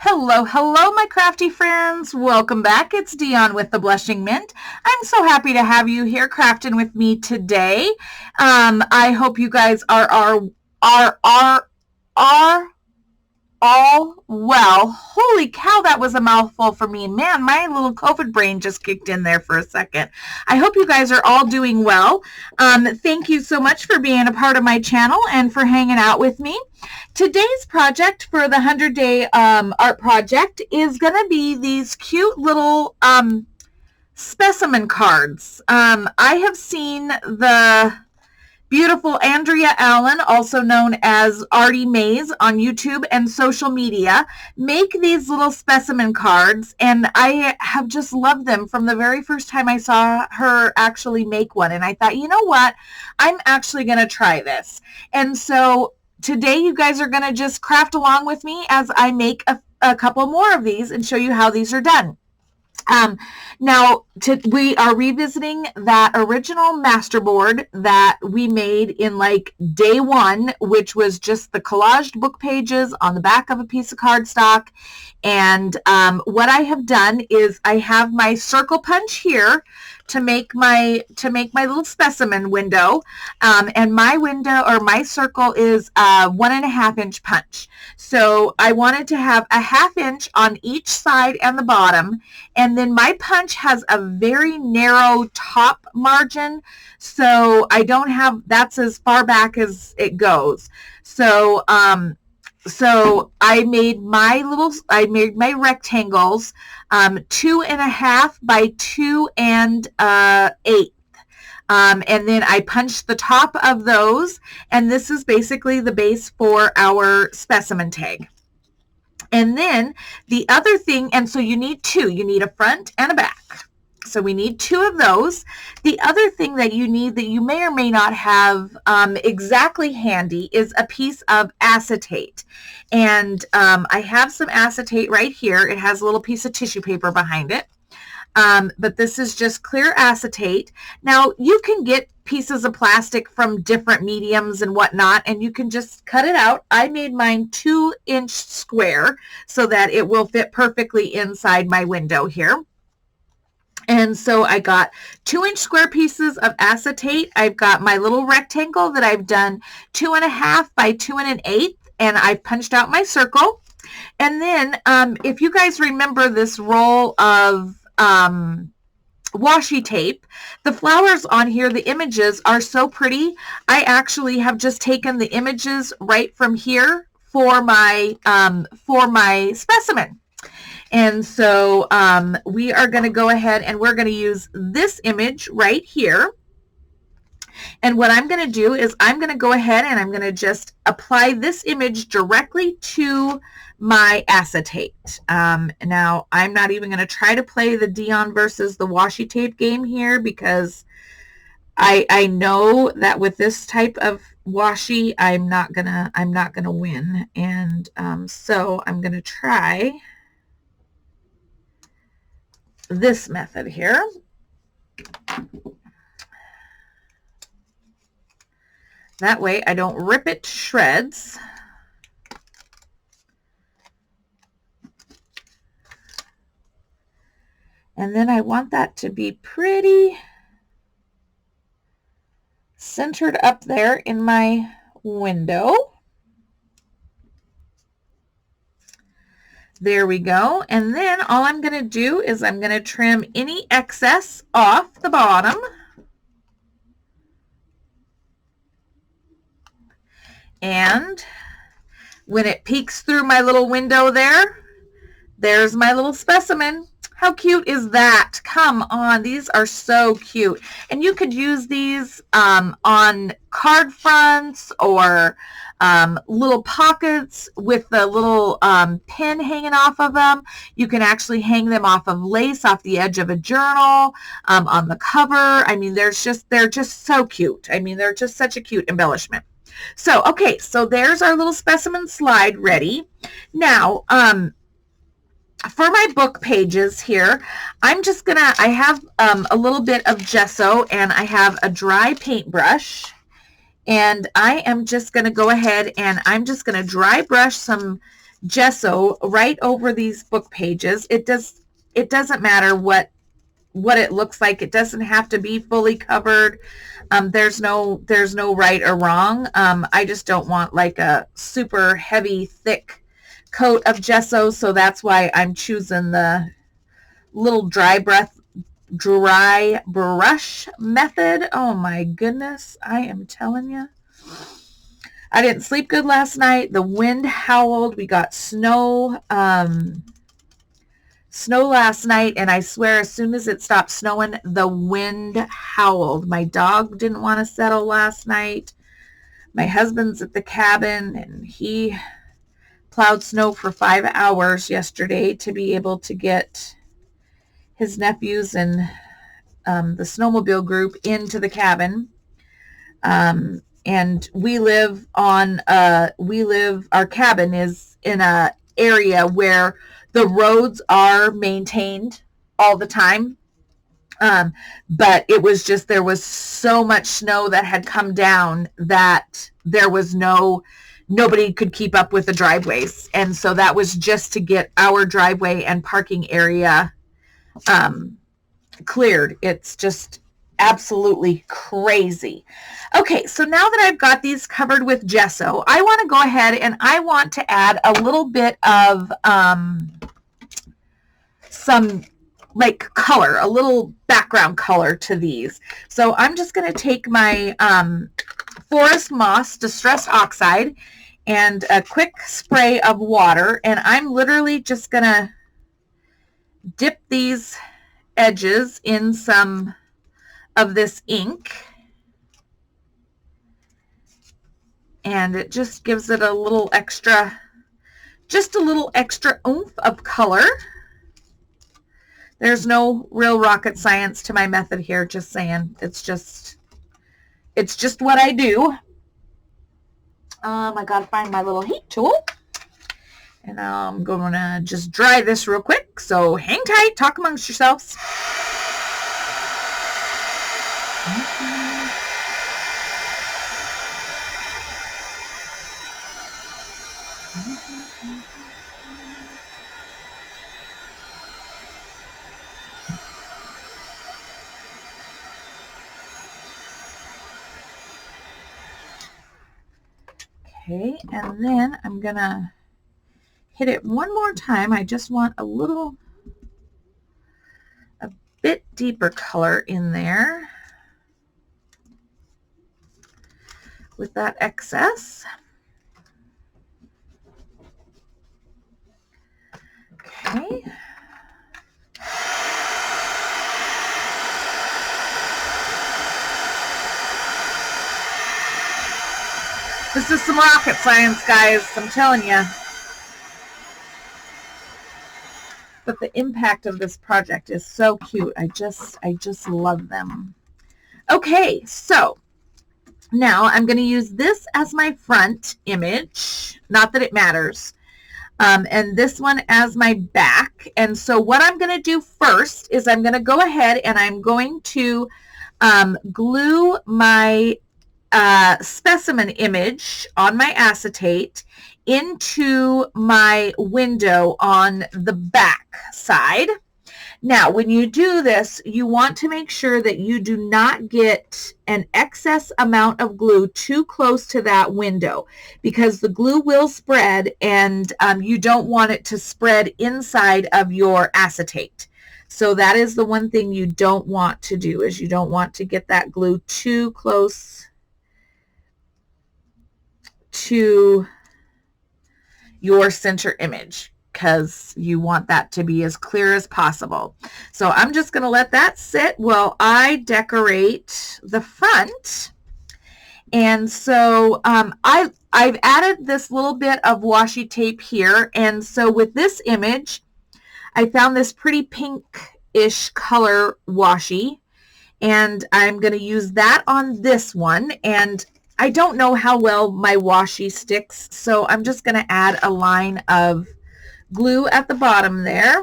Hello, hello, my crafty friends. Welcome back. It's Dion with the Blushing Mint. I'm so happy to have you here crafting with me today. I hope you guys are all well. Holy cow, that was a mouthful for me. Man, my little COVID brain just kicked in there for a second. I hope you guys are all doing well. Thank you so much for being a part of my channel and for hanging out with me. Today's project for the 100-day art project is going to be these cute little specimen cards. I have seen the beautiful Andrea Allen, also known as Artie Mays on YouTube and social media, make these little specimen cards, and I have just loved them from the very first time I saw her actually make one. And I thought, you know what? I'm actually going to try this. And so today you guys are going to just craft along with me as I make a couple more of these and show you how these are done. Now, we are revisiting that original masterboard that we made in like day one, which was just the collaged book pages on the back of a piece of cardstock. And what I have done is I have my circle punch here to make my little specimen window, and my window or my circle is a 1.5 inch punch. So I wanted to have a 1/2 inch on each side and the bottom, and then my punch has a very narrow top margin, so I don't have, that's as far back as it goes. So I made my rectangles 2.5 by 2 1/8. And then I punched the top of those, and this is basically the base for our specimen tag. And then the other thing, and so you need a front and a back. So we need 2 of those. The other thing that you need that you may or may not have exactly handy is a piece of acetate. And I have some acetate right here. It has a little piece of tissue paper behind it. But this is just clear acetate. Now you can get pieces of plastic from different mediums and whatnot, and you can just cut it out. I made mine 2-inch square so that it will fit perfectly inside my window here. And so I got 2-inch square pieces of acetate. I've got my little rectangle that I've done 2.5 by 2 1/8, and I've punched out my circle. And then if you guys remember this roll of washi tape, the flowers on here, the images are so pretty. I actually have just taken the images right from here for my specimen. And so we are going to go ahead and we're going to use this image right here. And what I'm going to do is I'm going to go ahead and I'm going to just apply this image directly to my acetate. Now, I'm not even going to try to play the Dion versus the washi tape game here, because I know that with this type of washi, I'm not gonna win. And so I'm going to try this method here. That way I don't rip it to shreds. And then I want that to be pretty centered up there in my window. There we go. And then all I'm going to do is I'm going to trim any excess off the bottom. And when it peeks through my little window there's my little specimen. How cute is that? Come on, these are so cute. And you could use these on card fronts or little pockets with the little pin hanging off of them. You can actually hang them off of lace off the edge of a journal, on the cover. I mean, they're just so cute. I mean, they're just such a cute embellishment. So, okay, so there's our little specimen slide ready. Now, for my book pages here, I have a little bit of gesso, and I have a dry paintbrush, and I am just going to go ahead and I'm just going to dry brush some gesso right over these book pages. It doesn't matter what it looks like. It doesn't have to be fully covered. There's no right or wrong. I just don't want like a super heavy, thick coat of gesso, so that's why I'm choosing the little dry brush method. Oh my goodness, I am telling you. I didn't sleep good last night. The wind howled. We got snow last night, and I swear as soon as it stopped snowing, the wind howled. My dog didn't want to settle last night. My husband's at the cabin, and he plowed snow for 5 hours yesterday to be able to get his nephews and the snowmobile group into the cabin. And our cabin is in a area where the roads are maintained all the time. But it was just, there was so much snow that had come down that there was nobody could keep up with the driveways. And so that was just to get our driveway and parking area cleared. It's just absolutely crazy. Okay, so now that I've got these covered with gesso, I want to go ahead and I want to add a little bit of some like color, a little background color to these. So I'm just going to take my Forest Moss Distressed Oxide and a quick spray of water, and I'm literally just going to dip these edges in some of this ink, and it just gives it a little extra oomph of color. There's no real rocket science to my method here, just saying. It's just what I do. I gotta find my little heat tool, and I'm gonna just dry this real quick, so hang tight, talk amongst yourselves. Okay, and then I'm gonna hit it one more time. I just want a bit deeper color in there with that excess. Okay. This is some rocket science, guys, I'm telling you. But the impact of this project is so cute. I just love them. Okay, so now I'm going to use this as my front image. Not that it matters. And this one as my back. And so what I'm going to do first is I'm going to go ahead and I'm going to glue my specimen image on my acetate into my window on the back side. Now, when you do this, you want to make sure that you do not get an excess amount of glue too close to that window, because the glue will spread, and you don't want it to spread inside of your acetate. So that is the one thing you don't want to do, is you don't want to get that glue too close to your center image, because you want that to be as clear as possible. So I'm just going to let that sit while I decorate the front. And so I've added this little bit of washi tape here. And so with this image, I found this pretty pink-ish color washi, and I'm going to use that on this one. And I don't know how well my washi sticks, so I'm just going to add a line of glue at the bottom there,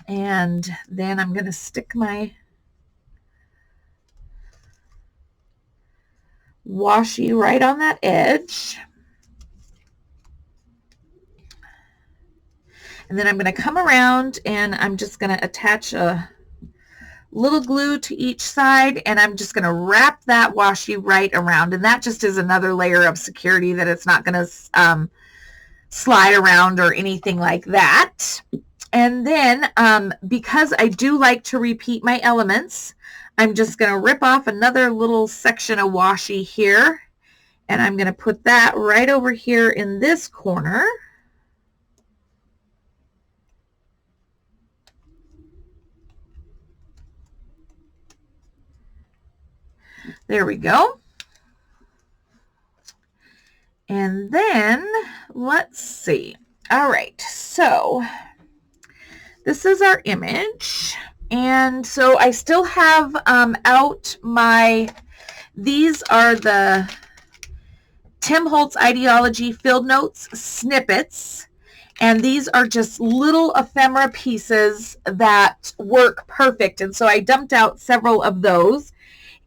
and then I'm going to stick my washi right on that edge. And then I'm going to come around and I'm just going to attach a little glue to each side, and I'm just going to wrap that washi right around. And that just is another layer of security that it's not going to slide around or anything like that. And then because I do like to repeat my elements, I'm just going to rip off another little section of washi here, and I'm going to put that right over here in this corner. There we go. And then let's see. All right, so this is our image. And so I still have out my, these are the Tim Holtz Ideology Field Notes snippets. And these are just little ephemera pieces that work perfect. And so I dumped out several of those.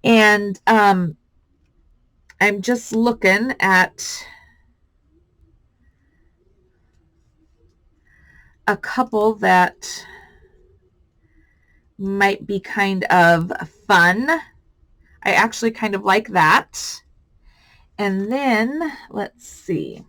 And I'm just looking at a couple that might be kind of fun. I actually kind of like that. And then let's see.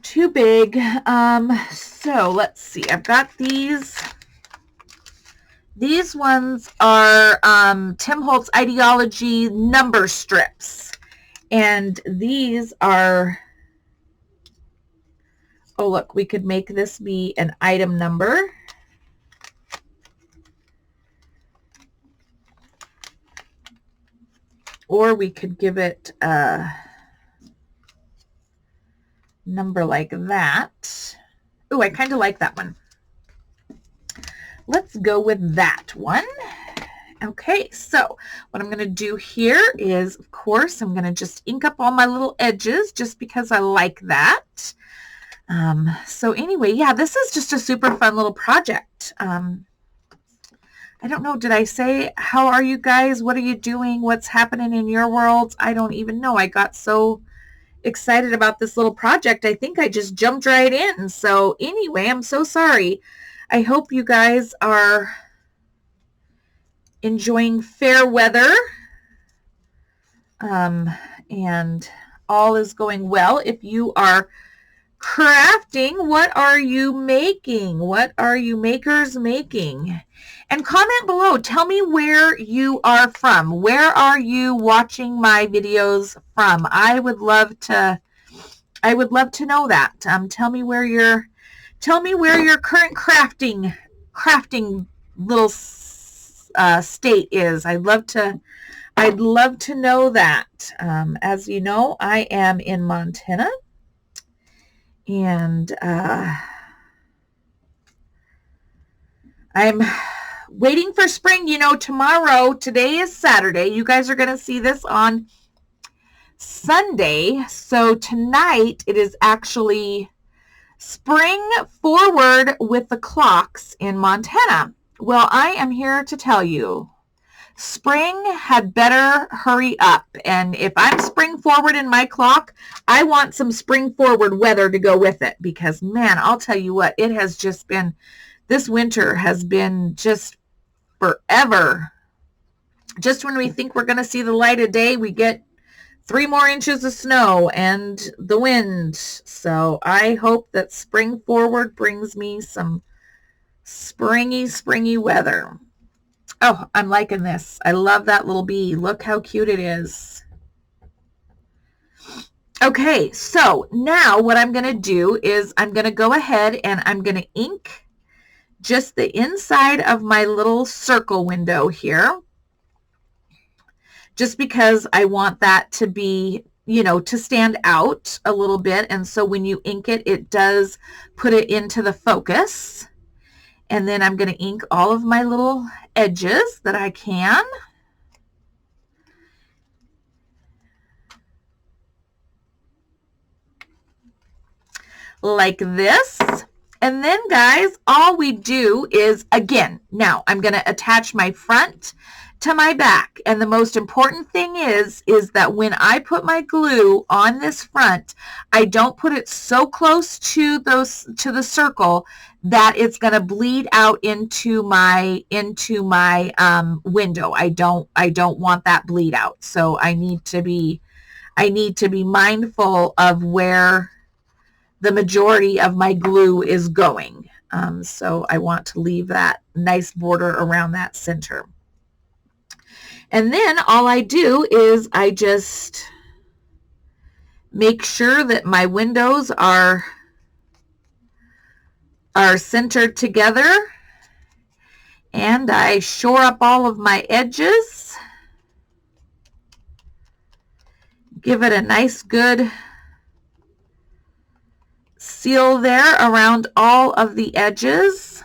Too big. So let's see. I've got these. These ones are Tim Holtz Ideology number strips. And these are, oh look, we could make this be an item number. Or we could give it a number like that. Oh, I kind of like that one. Let's go with that one. Okay, so what I'm going to do here is, of course, I'm going to just ink up all my little edges just because I like that. So anyway, yeah, this is just a super fun little project. I don't know, did I say, how are you guys? What are you doing? What's happening in your world? I don't even know. I got so excited about this little project. I think I just jumped right in. So anyway, I'm so sorry. I hope you guys are enjoying fair weather and all is going well. If you are crafting, what are you making? What are you makers making? And comment below. Tell me where you are from. Where are you watching my videos from? I would love to know that. Tell me where your current crafting little state is. I'd love to know that. As you know, I am in Montana, and I'm waiting for spring. You know, today is Saturday. You guys are going to see this on Sunday. So tonight it is actually spring forward with the clocks in Montana. Well, I am here to tell you, spring had better hurry up. And if I'm spring forward in my clock, I want some spring forward weather to go with it, because man, I'll tell you what, it has just been, this winter has been just forever. Just when we think we're going to see the light of day, we get 3 more inches of snow and the wind. So I hope that spring forward brings me some springy weather. Oh, I'm liking this. I love that little bee. Look how cute it is. Okay, so now what I'm going to do is I'm going to go ahead and I'm going to ink just the inside of my little circle window here, just because I want that to be, you know, to stand out a little bit. And so when you ink it, it does put it into the focus. And then I'm going to ink all of my little edges that I can. Like this. And then, guys, all we do is, again, now I'm going to attach my front to my back. And the most important thing is that when I put my glue on this front, I don't put it so close to the circle that it's going to bleed out into my window. I don't want that bleed out. So I need to be mindful of where the majority of my glue is going. So I want to leave that nice border around that center. And then all I do is I just make sure that my windows are centered together, and I shore up all of my edges. Give it a nice good seal there around all of the edges.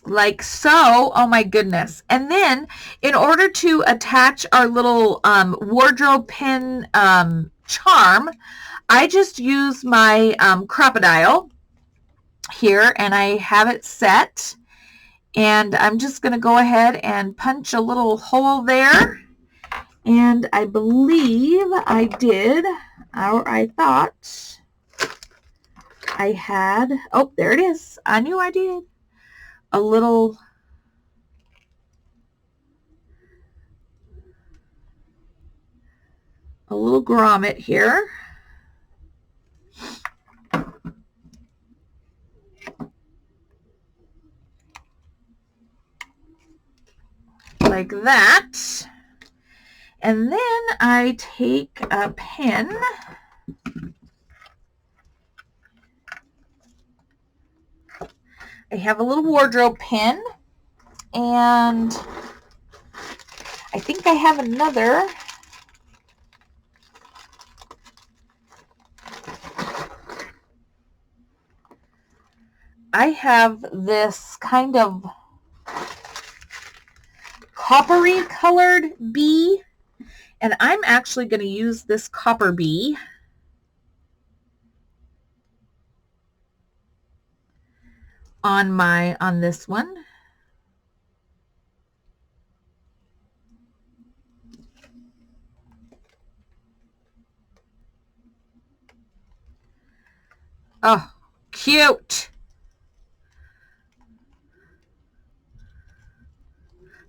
Like so. Oh my goodness. And then in order to attach our little wardrobe pin charm, I just use my crocodile here, and I have it set, and I'm just going to go ahead and punch a little hole there. And I believe I did, or I thought I had, oh, there it is. I knew I did. A little grommet here. Like that. And then I take a pen I have a little wardrobe pin, and I think I have another. I have this kind of coppery colored bee, and I'm actually going to use this copper bee on this one. Oh, cute.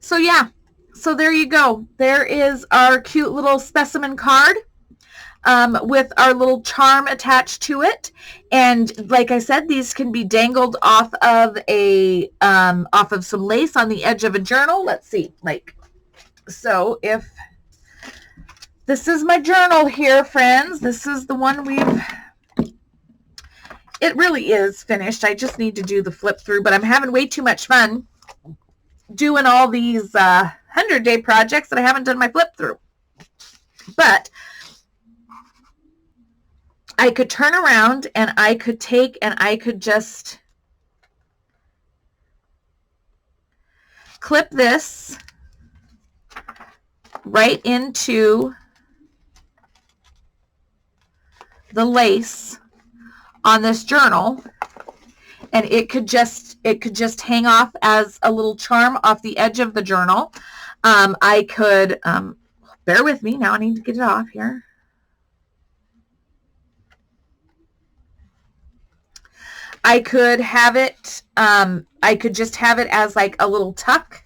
So yeah, so there you go. There is our cute little specimen card with our little charm attached to it. And like I said, these can be dangled off of some lace on the edge of a journal. Let's see, like, so if this is my journal here, friends, this is the one it really is finished. I just need to do the flip through, but I'm having way too much fun doing all these 100-day projects that I haven't done my flip through. But I could turn around and I could take and I could just clip this right into the lace on this journal, and it could just hang off as a little charm off the edge of the journal. I could bear with me now, I need to get it off here. I could have it I could just have it as like a little tuck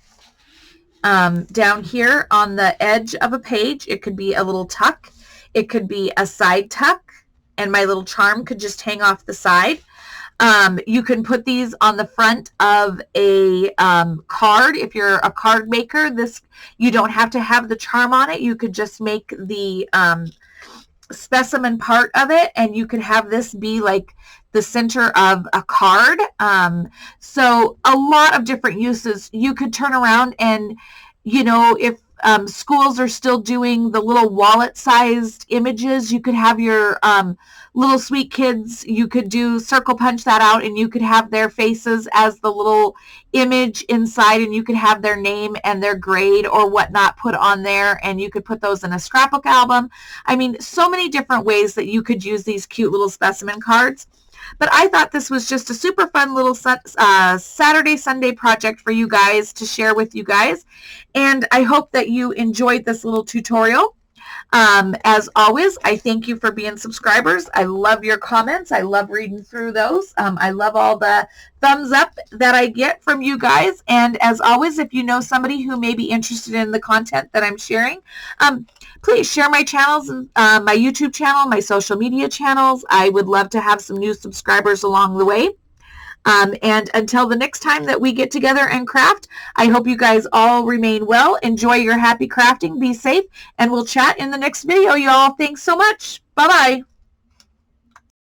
down here on the edge of a page. It could be a little tuck, it could be a side tuck, and my little charm could just hang off the side. You can put these on the front of a card. If you're a card maker, you don't have to have the charm on it. You could just make the specimen part of it, and you could have this be like the center of a card. So a lot of different uses. You could turn around and, you know, schools are still doing the little wallet-sized images. You could have your little sweet kids, you could do circle punch that out, and you could have their faces as the little image inside, and you could have their name and their grade or whatnot put on there, and you could put those in a scrapbook album. I mean, so many different ways that you could use these cute little specimen cards. But I thought this was just a super fun little Saturday, Sunday project for you guys to share with you guys. And I hope that you enjoyed this little tutorial. As always, I thank you for being subscribers. I love your comments. I love reading through those. I love all the thumbs up that I get from you guys. And as always, if you know somebody who may be interested in the content that I'm sharing, please share my channels, my YouTube channel, my social media channels. I would love to have some new subscribers along the way. And until the next time that we get together and craft, I hope you guys all remain well. Enjoy your happy crafting. Be safe. And we'll chat in the next video, y'all. Thanks so much. Bye-bye.